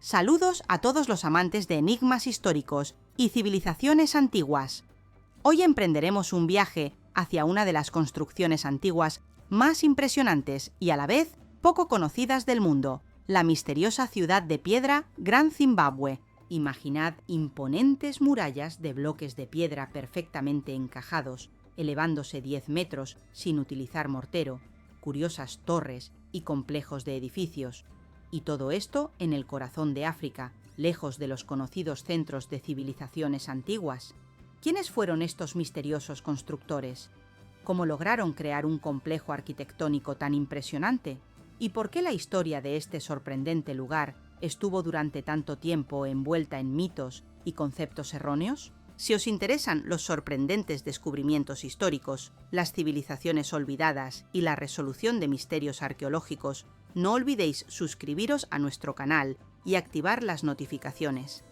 Saludos a todos los amantes de enigmas históricos y civilizaciones antiguas. Hoy emprenderemos un viaje hacia una de las construcciones antiguas más impresionantes y a la vez poco conocidas del mundo, la misteriosa ciudad de piedra Gran Zimbabue. Imaginad imponentes murallas de bloques de piedra perfectamente encajados, elevándose 10 metros sin utilizar mortero, curiosas torres y complejos de edificios. Y todo esto en el corazón de África, lejos de los conocidos centros de civilizaciones antiguas. ¿Quiénes fueron estos misteriosos constructores? ¿Cómo lograron crear un complejo arquitectónico tan impresionante? ¿Y por qué la historia de este sorprendente lugar estuvo durante tanto tiempo envuelta en mitos y conceptos erróneos? Si os interesan los sorprendentes descubrimientos históricos, las civilizaciones olvidadas y la resolución de misterios arqueológicos, no olvidéis suscribiros a nuestro canal y activar las notificaciones.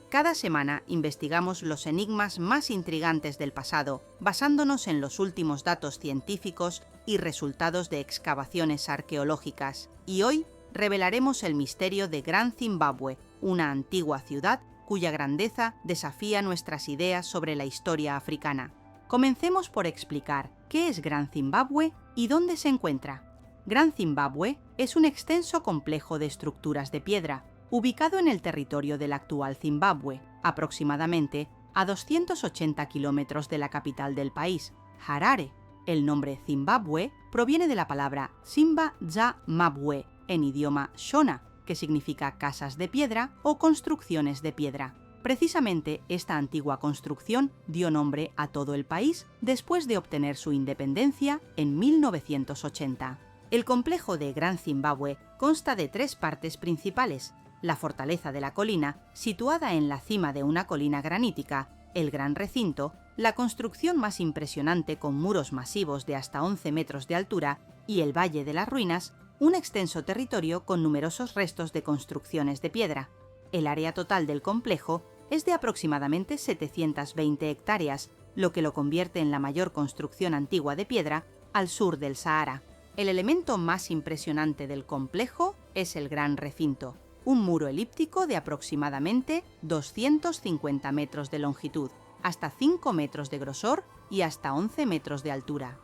Cada semana investigamos los enigmas más intrigantes del pasado, basándonos en los últimos datos científicos y resultados de excavaciones arqueológicas. Y hoy revelaremos el misterio de Gran Zimbabue, una antigua ciudad cuya grandeza desafía nuestras ideas sobre la historia africana. Comencemos por explicar qué es Gran Zimbabue y dónde se encuentra. Gran Zimbabue es un extenso complejo de estructuras de piedra, ubicado en el territorio del actual Zimbabue, aproximadamente a 280 kilómetros de la capital del país, Harare. El nombre Zimbabue proviene de la palabra Simba Dza Mabwe, en idioma Shona, que significa casas de piedra o construcciones de piedra. Precisamente esta antigua construcción dio nombre a todo el país después de obtener su independencia en 1980. El complejo de Gran Zimbabue consta de 3 partes principales: la fortaleza de la colina, situada en la cima de una colina granítica, el gran recinto, la construcción más impresionante con muros masivos de hasta 11 metros de altura, y el Valle de las Ruinas, un extenso territorio con numerosos restos de construcciones de piedra. El área total del complejo es de aproximadamente 720 hectáreas, lo que lo convierte en la mayor construcción antigua de piedra al sur del Sahara. El elemento más impresionante del complejo es el gran recinto, un muro elíptico de aproximadamente 250 metros de longitud, hasta 5 metros de grosor y hasta 11 metros de altura.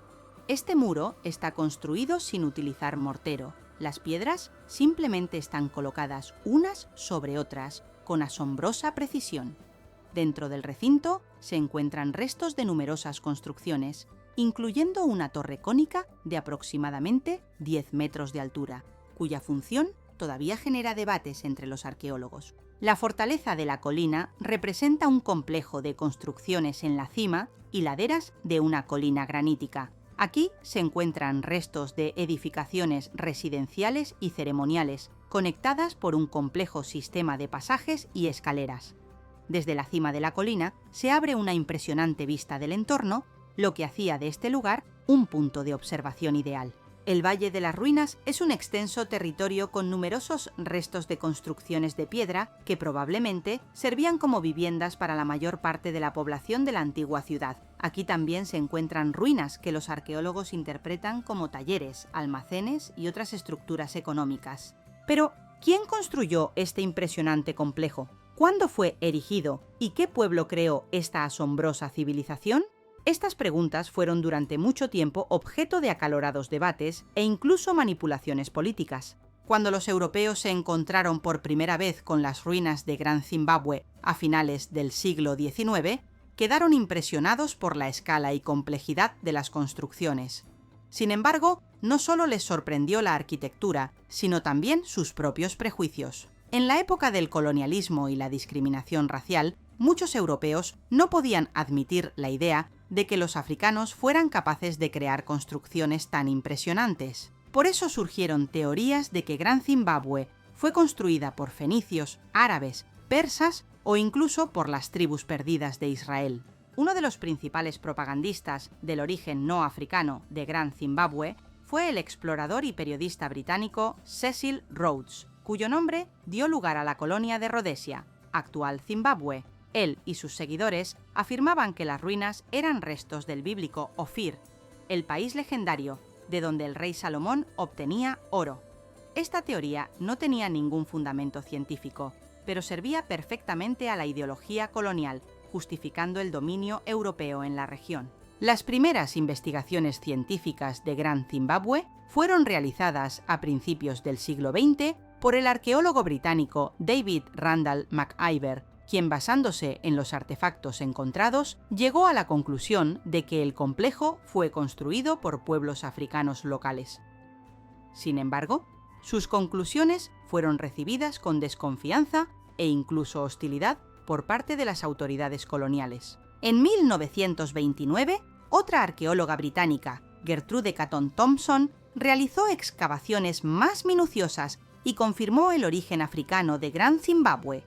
Este muro está construido sin utilizar mortero. Las piedras simplemente están colocadas unas sobre otras con asombrosa precisión. Dentro del recinto se encuentran restos de numerosas construcciones, incluyendo una torre cónica de aproximadamente 10 metros de altura, cuya función todavía genera debates entre los arqueólogos. La fortaleza de la colina representa un complejo de construcciones en la cima y laderas de una colina granítica. Aquí se encuentran restos de edificaciones residenciales y ceremoniales, conectadas por un complejo sistema de pasajes y escaleras. Desde la cima de la colina se abre una impresionante vista del entorno, lo que hacía de este lugar un punto de observación ideal. El Valle de las Ruinas es un extenso territorio con numerosos restos de construcciones de piedra que probablemente servían como viviendas para la mayor parte de la población de la antigua ciudad. Aquí también se encuentran ruinas que los arqueólogos interpretan como talleres, almacenes y otras estructuras económicas. Pero, ¿quién construyó este impresionante complejo? ¿Cuándo fue erigido? ¿Y qué pueblo creó esta asombrosa civilización? Estas preguntas fueron durante mucho tiempo objeto de acalorados debates e incluso manipulaciones políticas. Cuando los europeos se encontraron por primera vez con las ruinas de Gran Zimbabue a finales del siglo XIX, quedaron impresionados por la escala y complejidad de las construcciones. Sin embargo, no solo les sorprendió la arquitectura, sino también sus propios prejuicios. En la época del colonialismo y la discriminación racial, muchos europeos no podían admitir la idea de que los africanos fueran capaces de crear construcciones tan impresionantes. Por eso surgieron teorías de que Gran Zimbabue fue construida por fenicios, árabes, persas o incluso por las tribus perdidas de Israel. Uno de los principales propagandistas del origen no africano de Gran Zimbabue fue el explorador y periodista británico Cecil Rhodes, cuyo nombre dio lugar a la colonia de Rodesia, actual Zimbabue. Él y sus seguidores afirmaban que las ruinas eran restos del bíblico Ofir, el país legendario de donde el rey Salomón obtenía oro. Esta teoría no tenía ningún fundamento científico, pero servía perfectamente a la ideología colonial, justificando el dominio europeo en la región. Las primeras investigaciones científicas de Gran Zimbabue fueron realizadas a principios del siglo XX por el arqueólogo británico David Randall McIver, quien, basándose en los artefactos encontrados, llegó a la conclusión de que el complejo fue construido por pueblos africanos locales. Sin embargo, sus conclusiones fueron recibidas con desconfianza e incluso hostilidad por parte de las autoridades coloniales. En 1929, otra arqueóloga británica, Gertrude Catton Thompson, realizó excavaciones más minuciosas y confirmó el origen africano de Gran Zimbabue.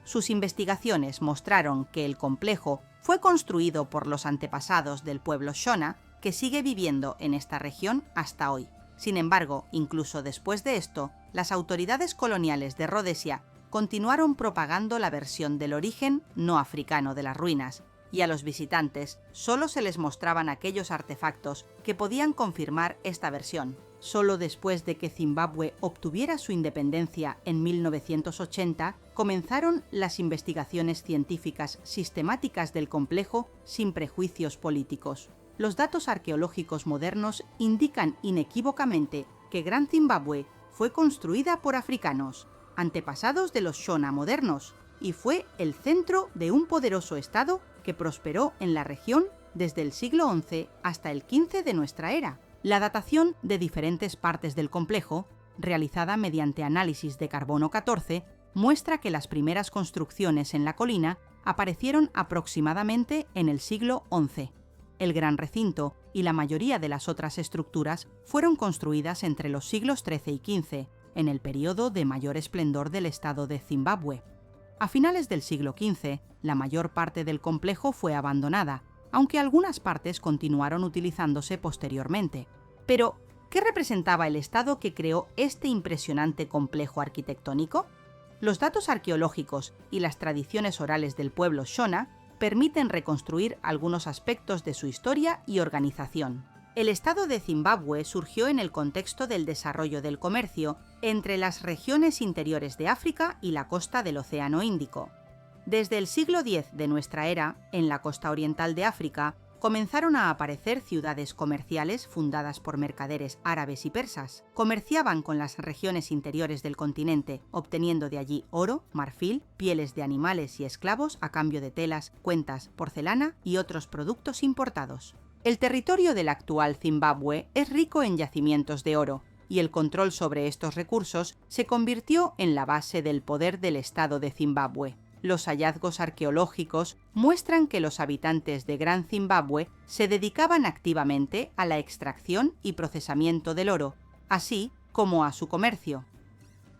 Sus investigaciones mostraron que el complejo fue construido por los antepasados del pueblo Shona, que sigue viviendo en esta región hasta hoy. Sin embargo, incluso después de esto, las autoridades coloniales de Rodesia continuaron propagando la versión del origen no africano de las ruinas, y a los visitantes solo se les mostraban aquellos artefactos que podían confirmar esta versión. Solo después de que Zimbabue obtuviera su independencia en 1980, comenzaron las investigaciones científicas sistemáticas del complejo sin prejuicios políticos. Los datos arqueológicos modernos indican inequívocamente que Gran Zimbabue fue construida por africanos, antepasados de los Shona modernos, y fue el centro de un poderoso estado que prosperó en la región desde el siglo XI hasta el XV de nuestra era. La datación de diferentes partes del complejo, realizada mediante análisis de carbono 14, muestra que las primeras construcciones en la colina aparecieron aproximadamente en el siglo XI. El gran recinto y la mayoría de las otras estructuras fueron construidas entre los siglos XIII y XV, en el periodo de mayor esplendor del estado de Zimbabue. A finales del siglo XV, la mayor parte del complejo fue abandonada, aunque algunas partes continuaron utilizándose posteriormente. Pero, ¿qué representaba el estado que creó este impresionante complejo arquitectónico? Los datos arqueológicos y las tradiciones orales del pueblo Shona permiten reconstruir algunos aspectos de su historia y organización. El estado de Zimbabue surgió en el contexto del desarrollo del comercio entre las regiones interiores de África y la costa del Océano Índico. Desde el siglo X de nuestra era, en la costa oriental de África, comenzaron a aparecer ciudades comerciales fundadas por mercaderes árabes y persas. Comerciaban con las regiones interiores del continente, obteniendo de allí oro, marfil, pieles de animales y esclavos a cambio de telas, cuentas, porcelana y otros productos importados. El territorio del actual Zimbabue es rico en yacimientos de oro, y el control sobre estos recursos se convirtió en la base del poder del Estado de Zimbabue. Los hallazgos arqueológicos muestran que los habitantes de Gran Zimbabue se dedicaban activamente a la extracción y procesamiento del oro, así como a su comercio.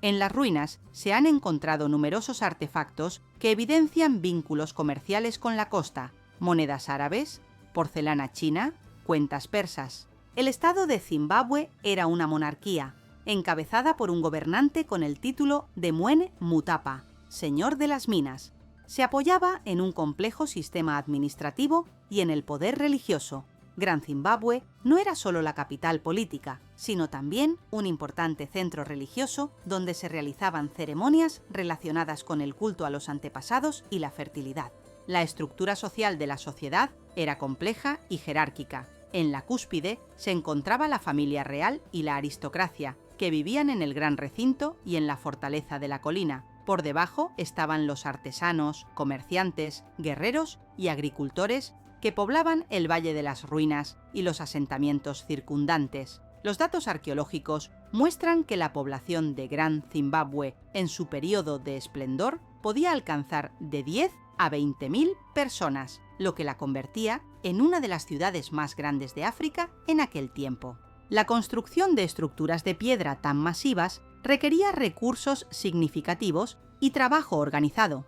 En las ruinas se han encontrado numerosos artefactos que evidencian vínculos comerciales con la costa, monedas árabes, porcelana china, cuentas persas. El estado de Zimbabue era una monarquía, encabezada por un gobernante con el título de Mwene Mutapa, señor de las minas. Se apoyaba en un complejo sistema administrativo y en el poder religioso. Gran Zimbabue no era solo la capital política, sino también un importante centro religioso donde se realizaban ceremonias relacionadas con el culto a los antepasados y la fertilidad. La estructura social de la sociedad era compleja y jerárquica. En la cúspide se encontraba la familia real y la aristocracia, que vivían en el gran recinto y en la fortaleza de la colina. Por debajo estaban los artesanos, comerciantes, guerreros y agricultores que poblaban el Valle de las Ruinas y los asentamientos circundantes. Los datos arqueológicos muestran que la población de Gran Zimbabue en su periodo de esplendor podía alcanzar de 10 a 20.000 personas, lo que la convertía en una de las ciudades más grandes de África en aquel tiempo. La construcción de estructuras de piedra tan masivas requería recursos significativos y trabajo organizado.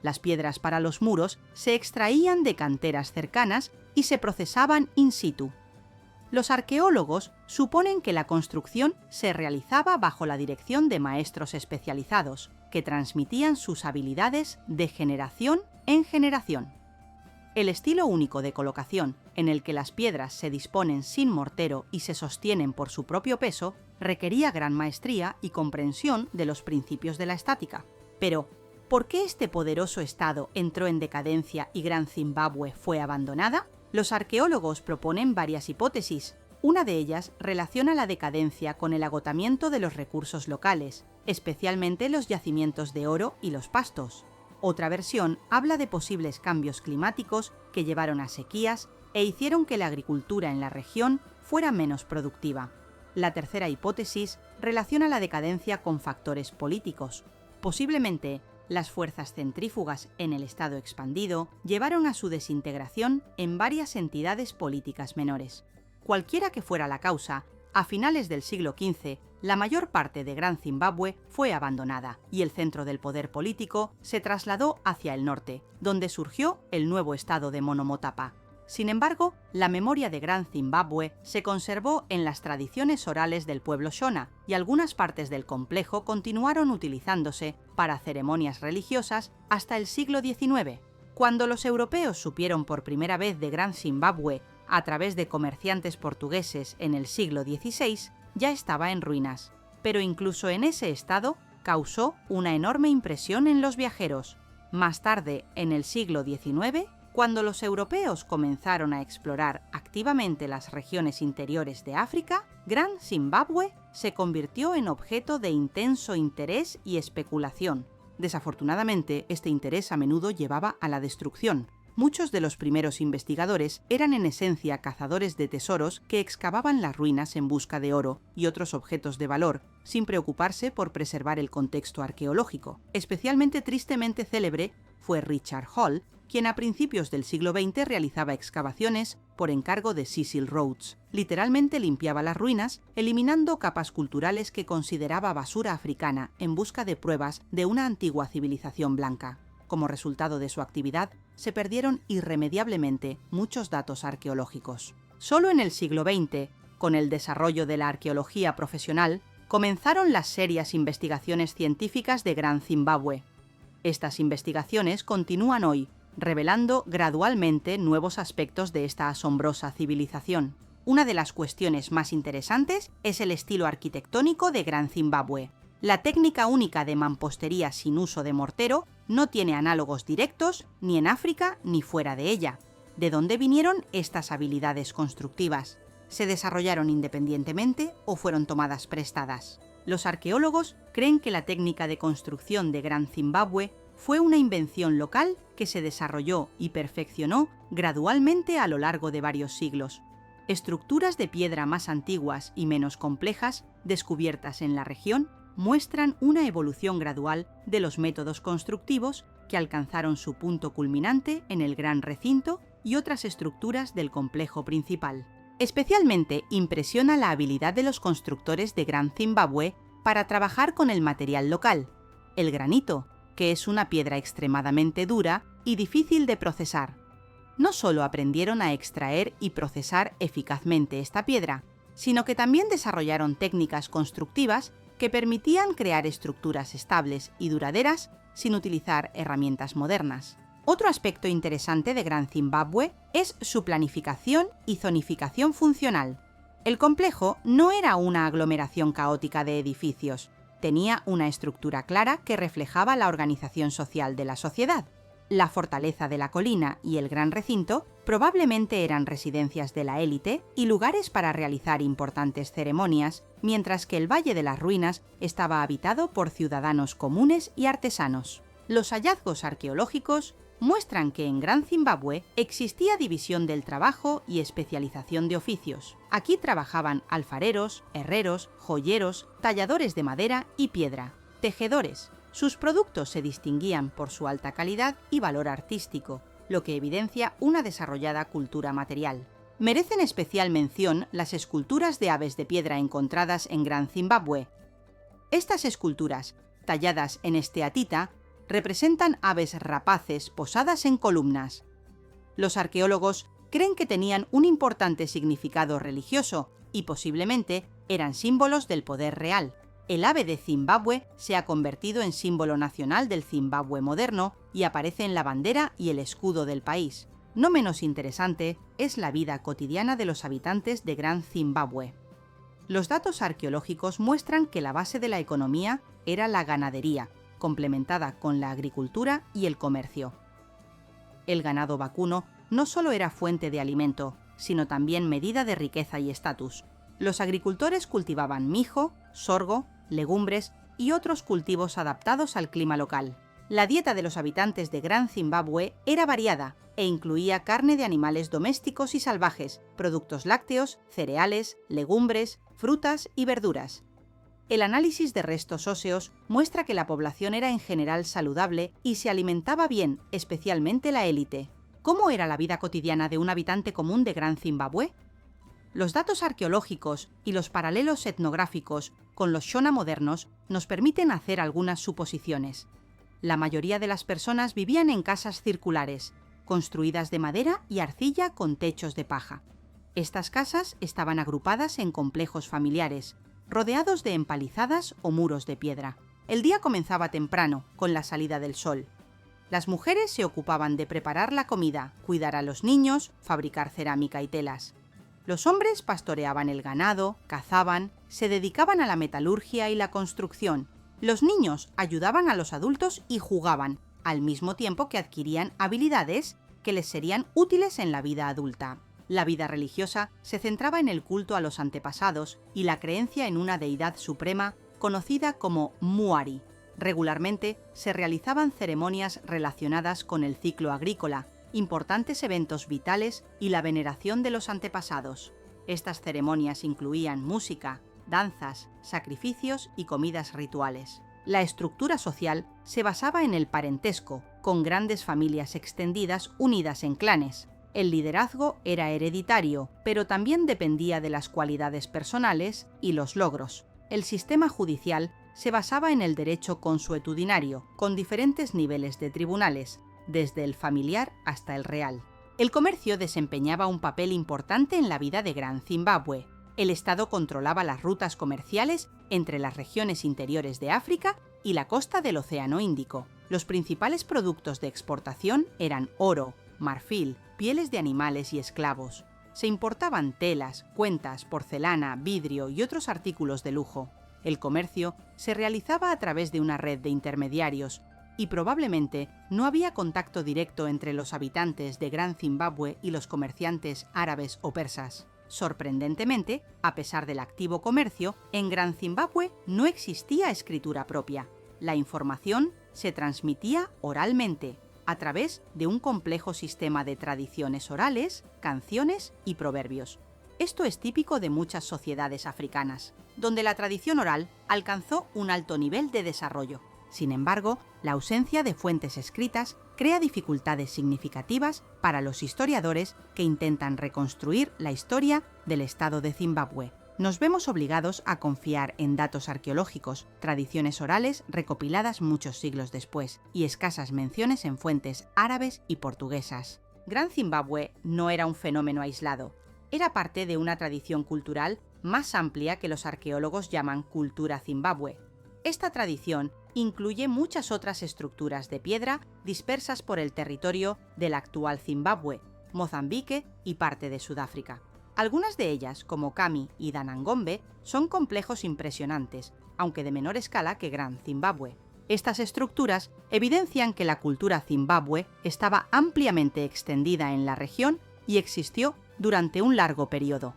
Las piedras para los muros se extraían de canteras cercanas y se procesaban in situ. Los arqueólogos suponen que la construcción se realizaba bajo la dirección de maestros especializados, que transmitían sus habilidades de generación en generación. El estilo único de colocación, en el que las piedras se disponen sin mortero y se sostienen por su propio peso, requería gran maestría y comprensión de los principios de la estática. Pero, ¿por qué este poderoso estado entró en decadencia y Gran Zimbabue fue abandonada? Los arqueólogos proponen varias hipótesis. Una de ellas relaciona la decadencia con el agotamiento de los recursos locales, especialmente los yacimientos de oro y los pastos. Otra versión habla de posibles cambios climáticos que llevaron a sequías e hicieron que la agricultura en la región fuera menos productiva. La tercera hipótesis relaciona la decadencia con factores políticos. Posiblemente, las fuerzas centrífugas en el Estado expandido llevaron a su desintegración en varias entidades políticas menores. Cualquiera que fuera la causa, a finales del siglo XV, la mayor parte de Gran Zimbabue fue abandonada y el centro del poder político se trasladó hacia el norte, donde surgió el nuevo estado de Monomotapa. Sin embargo, la memoria de Gran Zimbabue se conservó en las tradiciones orales del pueblo Shona y algunas partes del complejo continuaron utilizándose para ceremonias religiosas hasta el siglo XIX. Cuando los europeos supieron por primera vez de Gran Zimbabue a través de comerciantes portugueses en el siglo XVI, ya estaba en ruinas. Pero incluso en ese estado causó una enorme impresión en los viajeros. Más tarde, en el siglo XIX, cuando los europeos comenzaron a explorar activamente las regiones interiores de África, Gran Zimbabue se convirtió en objeto de intenso interés y especulación. Desafortunadamente, este interés a menudo llevaba a la destrucción. Muchos de los primeros investigadores eran en esencia cazadores de tesoros que excavaban las ruinas en busca de oro y otros objetos de valor, sin preocuparse por preservar el contexto arqueológico. Especialmente tristemente célebre fue Richard Hall, quien a principios del siglo XX realizaba excavaciones por encargo de Cecil Rhodes. Literalmente limpiaba las ruinas, eliminando capas culturales que consideraba basura africana en busca de pruebas de una antigua civilización blanca. Como resultado de su actividad, se perdieron irremediablemente muchos datos arqueológicos. Solo en el siglo XX, con el desarrollo de la arqueología profesional, comenzaron las serias investigaciones científicas de Gran Zimbabue. Estas investigaciones continúan hoy, revelando gradualmente nuevos aspectos de esta asombrosa civilización. Una de las cuestiones más interesantes es el estilo arquitectónico de Gran Zimbabue. La técnica única de mampostería sin uso de mortero no tiene análogos directos ni en África ni fuera de ella. ¿De dónde vinieron estas habilidades constructivas? ¿Se desarrollaron independientemente o fueron tomadas prestadas? Los arqueólogos creen que la técnica de construcción de Gran Zimbabue fue una invención local que se desarrolló y perfeccionó gradualmente a lo largo de varios siglos. Estructuras de piedra más antiguas y menos complejas, descubiertas en la región, muestran una evolución gradual de los métodos constructivos que alcanzaron su punto culminante en el gran recinto y otras estructuras del complejo principal. Especialmente impresiona la habilidad de los constructores de Gran Zimbabue para trabajar con el material local, el granito, que es una piedra extremadamente dura y difícil de procesar. No solo aprendieron a extraer y procesar eficazmente esta piedra, sino que también desarrollaron técnicas constructivas que permitían crear estructuras estables y duraderas sin utilizar herramientas modernas. Otro aspecto interesante de Gran Zimbabue es su planificación y zonificación funcional. El complejo no era una aglomeración caótica de edificios, tenía una estructura clara que reflejaba la organización social de la sociedad. La fortaleza de la colina y el gran recinto probablemente eran residencias de la élite y lugares para realizar importantes ceremonias, mientras que el Valle de las Ruinas estaba habitado por ciudadanos comunes y artesanos. Los hallazgos arqueológicos muestran que en Gran Zimbabue existía división del trabajo y especialización de oficios. Aquí trabajaban alfareros, herreros, joyeros, talladores de madera y piedra, tejedores. Sus productos se distinguían por su alta calidad y valor artístico, lo que evidencia una desarrollada cultura material. Merecen especial mención las esculturas de aves de piedra encontradas en Gran Zimbabue. Estas esculturas, talladas en esteatita, representan aves rapaces posadas en columnas. Los arqueólogos creen que tenían un importante significado religioso y posiblemente eran símbolos del poder real. El ave de Zimbabue se ha convertido en símbolo nacional del Zimbabue moderno y aparece en la bandera y el escudo del país. No menos interesante es la vida cotidiana de los habitantes de Gran Zimbabue. Los datos arqueológicos muestran que la base de la economía era la ganadería, complementada con la agricultura y el comercio. El ganado vacuno no solo era fuente de alimento, sino también medida de riqueza y estatus. Los agricultores cultivaban mijo, sorgo, legumbres y otros cultivos adaptados al clima local. La dieta de los habitantes de Gran Zimbabue era variada e incluía carne de animales domésticos y salvajes, productos lácteos, cereales, legumbres, frutas y verduras. El análisis de restos óseos muestra que la población era en general saludable y se alimentaba bien, especialmente la élite. ¿Cómo era la vida cotidiana de un habitante común de Gran Zimbabue? Los datos arqueológicos y los paralelos etnográficos con los Shona modernos nos permiten hacer algunas suposiciones. La mayoría de las personas vivían en casas circulares, construidas de madera y arcilla con techos de paja. Estas casas estaban agrupadas en complejos familiares, rodeados de empalizadas o muros de piedra. El día comenzaba temprano, con la salida del sol. Las mujeres se ocupaban de preparar la comida, cuidar a los niños, fabricar cerámica y telas. Los hombres pastoreaban el ganado, cazaban, se dedicaban a la metalurgia y la construcción. Los niños ayudaban a los adultos y jugaban, al mismo tiempo que adquirían habilidades que les serían útiles en la vida adulta. La vida religiosa se centraba en el culto a los antepasados y la creencia en una deidad suprema conocida como Muari. Regularmente se realizaban ceremonias relacionadas con el ciclo agrícola, importantes eventos vitales y la veneración de los antepasados. Estas ceremonias incluían música, danzas, sacrificios y comidas rituales. La estructura social se basaba en el parentesco, con grandes familias extendidas unidas en clanes. El liderazgo era hereditario, pero también dependía de las cualidades personales y los logros. El sistema judicial se basaba en el derecho consuetudinario, con diferentes niveles de tribunales, desde el familiar hasta el real. El comercio desempeñaba un papel importante en la vida de Gran Zimbabue. El Estado controlaba las rutas comerciales entre las regiones interiores de África y la costa del Océano Índico. Los principales productos de exportación eran oro, marfil, pieles de animales y esclavos. Se importaban telas, cuentas, porcelana, vidrio y otros artículos de lujo. El comercio se realizaba a través de una red de intermediarios y probablemente no había contacto directo entre los habitantes de Gran Zimbabue y los comerciantes árabes o persas. Sorprendentemente, a pesar del activo comercio, en Gran Zimbabue no existía escritura propia. La información se transmitía oralmente, a través de un complejo sistema de tradiciones orales, canciones y proverbios. Esto es típico de muchas sociedades africanas, donde la tradición oral alcanzó un alto nivel de desarrollo. Sin embargo, la ausencia de fuentes escritas crea dificultades significativas para los historiadores que intentan reconstruir la historia del Estado de Zimbabue. Nos vemos obligados a confiar en datos arqueológicos, tradiciones orales recopiladas muchos siglos después y escasas menciones en fuentes árabes y portuguesas. Gran Zimbabue no era un fenómeno aislado, era parte de una tradición cultural más amplia que los arqueólogos llaman cultura zimbabue. Esta tradición incluye muchas otras estructuras de piedra dispersas por el territorio del actual Zimbabue, Mozambique y parte de Sudáfrica. Algunas de ellas, como Kami y Danangombe, son complejos impresionantes, aunque de menor escala que Gran Zimbabue. Estas estructuras evidencian que la cultura zimbabue estaba ampliamente extendida en la región y existió durante un largo periodo.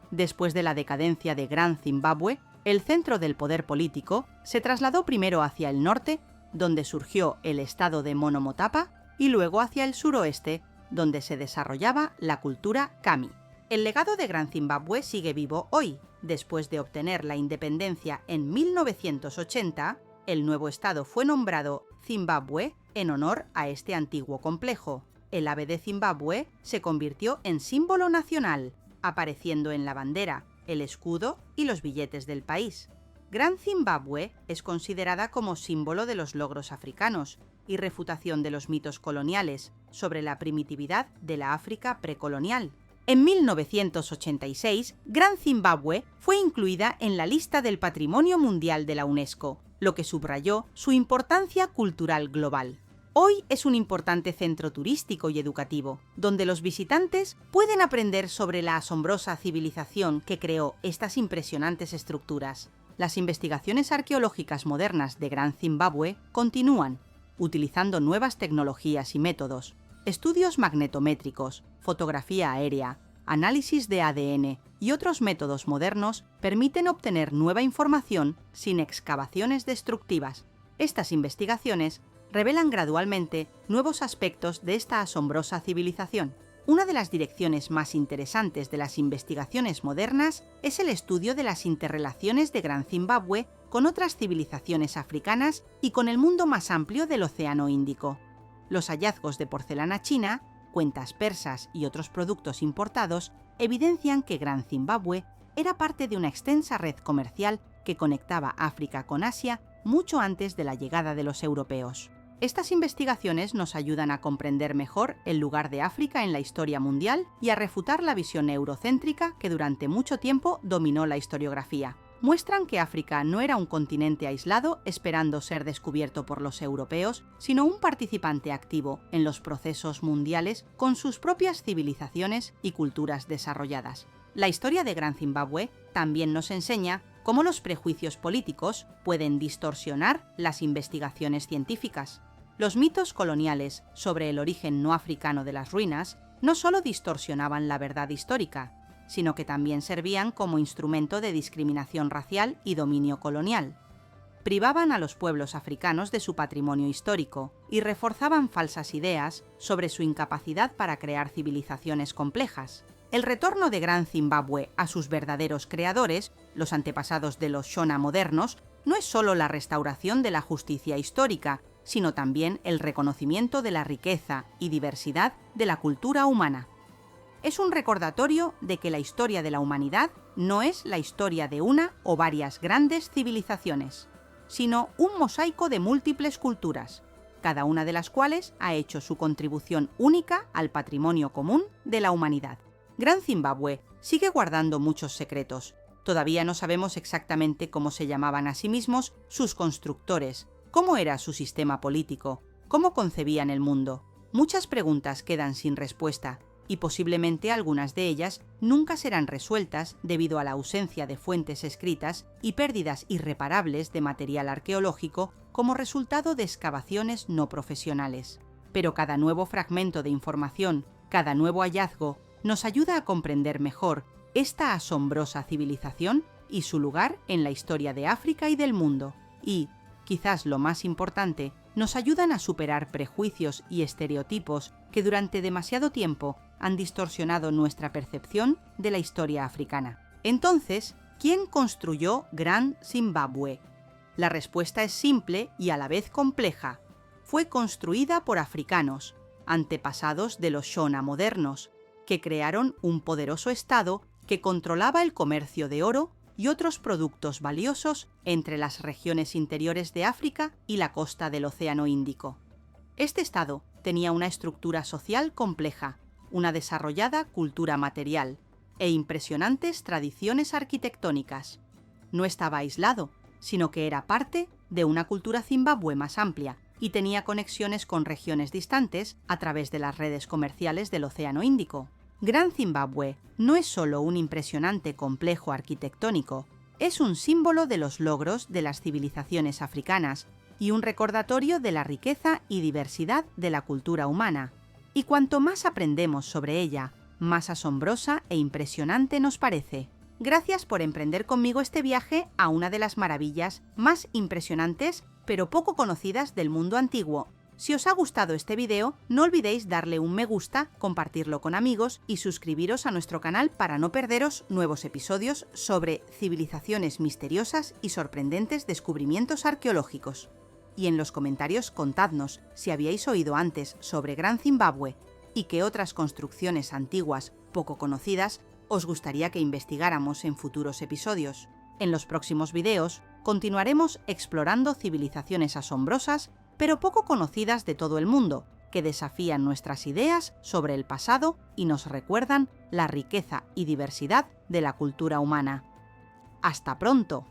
Después de la decadencia de Gran Zimbabue, el centro del poder político se trasladó primero hacia el norte, donde surgió el estado de Monomotapa, y luego hacia el suroeste, donde se desarrollaba la cultura Kami. El legado de Gran Zimbabue sigue vivo hoy. Después de obtener la independencia en 1980, el nuevo estado fue nombrado Zimbabue en honor a este antiguo complejo. El ave de Zimbabue se convirtió en símbolo nacional, apareciendo en la bandera, el escudo y los billetes del país. Gran Zimbabue es considerada como símbolo de los logros africanos y refutación de los mitos coloniales sobre la primitividad de la África precolonial. En 1986, Gran Zimbabue fue incluida en la lista del Patrimonio Mundial de la UNESCO, lo que subrayó su importancia cultural global. Hoy es un importante centro turístico y educativo, donde los visitantes pueden aprender sobre la asombrosa civilización que creó estas impresionantes estructuras. Las investigaciones arqueológicas modernas de Gran Zimbabue continúan, utilizando nuevas tecnologías y métodos, estudios magnetométricos, fotografía aérea, análisis de ADN y otros métodos modernos permiten obtener nueva información sin excavaciones destructivas. Estas investigaciones revelan gradualmente nuevos aspectos de esta asombrosa civilización. Una de las direcciones más interesantes de las investigaciones modernas es el estudio de las interrelaciones de Gran Zimbabue con otras civilizaciones africanas y con el mundo más amplio del Océano Índico. Los hallazgos de porcelana china, cuentas persas y otros productos importados evidencian que Gran Zimbabue era parte de una extensa red comercial que conectaba África con Asia mucho antes de la llegada de los europeos. Estas investigaciones nos ayudan a comprender mejor el lugar de África en la historia mundial y a refutar la visión eurocéntrica que durante mucho tiempo dominó la historiografía. Muestran que África no era un continente aislado esperando ser descubierto por los europeos, sino un participante activo en los procesos mundiales con sus propias civilizaciones y culturas desarrolladas. La historia de Gran Zimbabue también nos enseña cómo los prejuicios políticos pueden distorsionar las investigaciones científicas. Los mitos coloniales sobre el origen no africano de las ruinas no solo distorsionaban la verdad histórica, sino que también servían como instrumento de discriminación racial y dominio colonial. Privaban a los pueblos africanos de su patrimonio histórico y reforzaban falsas ideas sobre su incapacidad para crear civilizaciones complejas. El retorno de Gran Zimbabue a sus verdaderos creadores, los antepasados de los Shona modernos, no es solo la restauración de la justicia histórica, sino también el reconocimiento de la riqueza y diversidad de la cultura humana. Es un recordatorio de que la historia de la humanidad no es la historia de una o varias grandes civilizaciones, sino un mosaico de múltiples culturas, cada una de las cuales ha hecho su contribución única al patrimonio común de la humanidad. Gran Zimbabue sigue guardando muchos secretos. Todavía no sabemos exactamente cómo se llamaban a sí mismos sus constructores, cómo era su sistema político, cómo concebían el mundo. Muchas preguntas quedan sin respuesta, y posiblemente algunas de ellas nunca serán resueltas debido a la ausencia de fuentes escritas y pérdidas irreparables de material arqueológico como resultado de excavaciones no profesionales. Pero cada nuevo fragmento de información, cada nuevo hallazgo, nos ayuda a comprender mejor esta asombrosa civilización y su lugar en la historia de África y del mundo. Y, quizás lo más importante, nos ayudan a superar prejuicios y estereotipos que durante demasiado tiempo han distorsionado nuestra percepción de la historia africana. Entonces, ¿quién construyó Gran Zimbabue? La respuesta es simple y a la vez compleja. Fue construida por africanos, antepasados de los Shona modernos, que crearon un poderoso estado que controlaba el comercio de oro y otros productos valiosos entre las regiones interiores de África y la costa del Océano Índico. Este estado tenía una estructura social compleja, una desarrollada cultura material e impresionantes tradiciones arquitectónicas. No estaba aislado, sino que era parte de una cultura zimbabue más amplia y tenía conexiones con regiones distantes a través de las redes comerciales del Océano Índico. Gran Zimbabue no es solo un impresionante complejo arquitectónico, es un símbolo de los logros de las civilizaciones africanas y un recordatorio de la riqueza y diversidad de la cultura humana. Y cuanto más aprendemos sobre ella, más asombrosa e impresionante nos parece. Gracias por emprender conmigo este viaje a una de las maravillas más impresionantes pero poco conocidas del mundo antiguo. Si os ha gustado este video, no olvidéis darle un me gusta, compartirlo con amigos y suscribiros a nuestro canal para no perderos nuevos episodios sobre civilizaciones misteriosas y sorprendentes descubrimientos arqueológicos. Y en los comentarios contadnos si habíais oído antes sobre Gran Zimbabue y qué otras construcciones antiguas poco conocidas os gustaría que investigáramos en futuros episodios. En los próximos videos continuaremos explorando civilizaciones asombrosas pero poco conocidas de todo el mundo, que desafían nuestras ideas sobre el pasado y nos recuerdan la riqueza y diversidad de la cultura humana. ¡Hasta pronto!